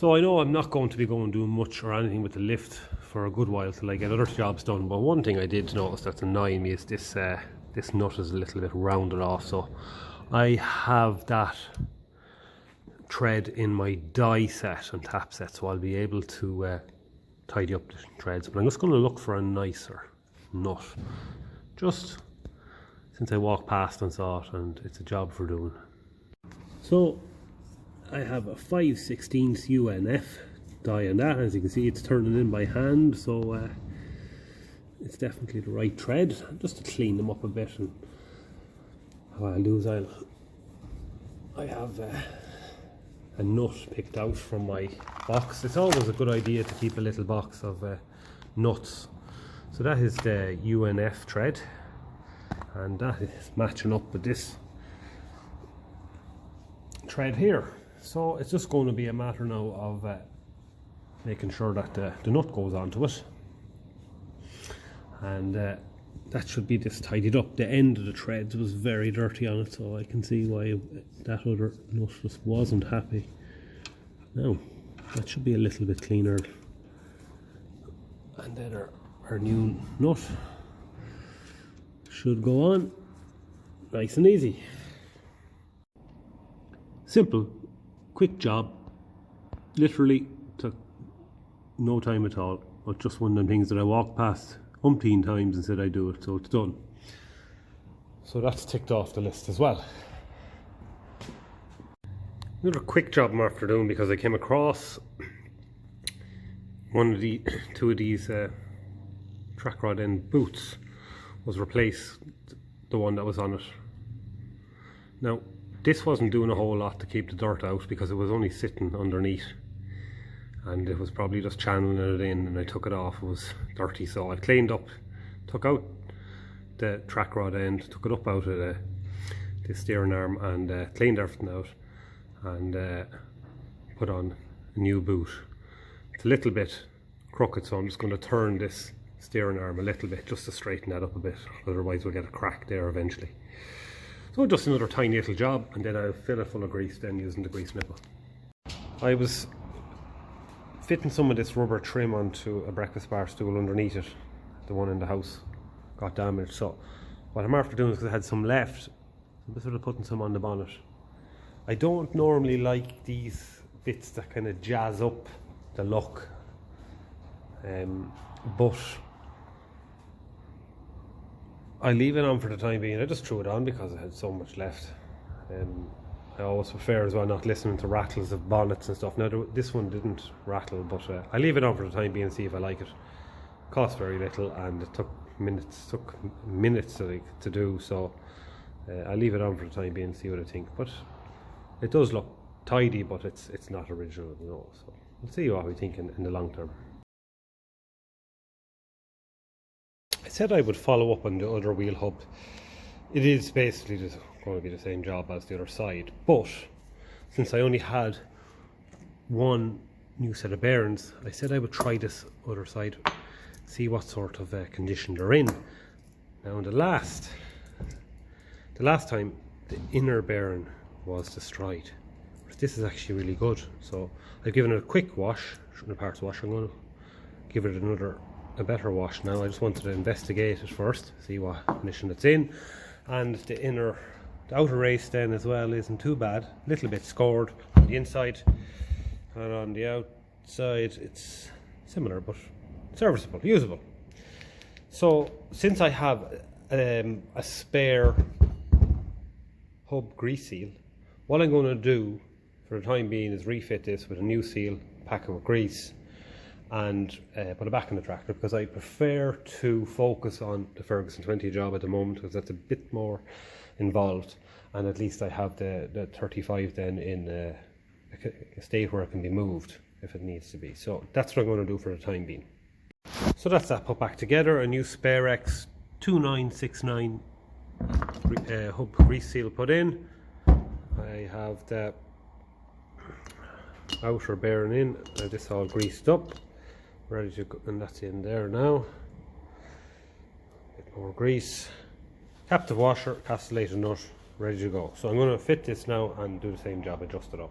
So I know I'm not going to be doing much or anything with the lift for a good while till I get other jobs done, but one thing I did notice that's annoying me is this nut is a little bit rounded off. So I have that thread in my die set and tap set, so I'll be able to tidy up the threads, but I'm just going to look for a nicer nut, just since I walked past and saw it and it's a job for doing. So I have a 5/16 UNF die on that. As you can see, it's turning in by hand, so it's definitely the right thread. Just to clean them up a bit, and what I'll do is I have a nut picked out from my box. It's always a good idea to keep a little box of nuts. So that is the UNF thread, and that is matching up with this thread here. So it's just going to be a matter now of making sure that the nut goes onto it, and that should be just tidied up. The end of the threads was very dirty on it, so I can see why that other nut just wasn't happy. Now that should be a little bit cleaner, and then our new nut should go on nice and easy. Simple, quick job, literally took no time at all, but just one of them things that I walked past umpteen times and said I'd do it, so it's done. So that's ticked off the list as well. Another quick job I'm after doing, because I came across two of these track rod end boots was replaced the one that was on it. Now this wasn't doing a whole lot to keep the dirt out, because it was only sitting underneath and it was probably just channeling it in, and I took it off. It was dirty, so I cleaned up, took out the track rod end, took it up out of the steering arm, and cleaned everything out, and put on a new boot. It's a little bit crooked, so I'm just going to turn this steering arm a little bit just to straighten that up a bit, otherwise we'll get a crack there eventually. So just another tiny little job, and then I'll fill it full of grease then using the grease nipple. I was fitting some of this rubber trim onto a breakfast bar stool underneath it. The one in the house got damaged, so what I'm after doing is, because I had some left, I'm just sort of putting some on the bonnet. I don't normally like these bits that kind of jazz up the look, but I leave it on for the time being. I just threw it on because I had so much left. I always prefer as well not listening to rattles of bonnets and stuff. Now this one didn't rattle, but I leave it on for the time being and see if I like it. Cost very little, and it took minutes to do, so I leave it on for the time being and see what I think. But it does look tidy, but it's not original, you know, so we'll see what we think in the long term. I said I would follow up on the other wheel hub. It is basically just going to be the same job as the other side, but since I only had one new set of bearings, I said I would try this other side, see what sort of condition they're in. Now in the last time the inner bearing was destroyed, but this is actually really good. So I've given it a quick wash, a parts wash. I'm going to give it a better wash now. I just wanted to investigate it first, see what condition it's in. And the outer race then as well isn't too bad, a little bit scored on the inside, and on the outside it's similar but serviceable, usable. So since I have a spare hub grease seal, what I'm going to do for the time being is refit this with a new seal, pack it with grease, and put it back in the tractor, because I prefer to focus on the Ferguson 20 job at the moment, because that's a bit more involved, and at least I have the 35 then in a state where it can be moved if it needs to be. So that's what I'm going to do for the time being. So that's that put back together. A new SpareX 2969 hub grease seal put in. I have the outer bearing in, this all greased up, ready to go, and that's in there now. Bit more grease, captive washer, castellated nut, ready to go. So I'm going to fit this now and do the same job, adjust it up.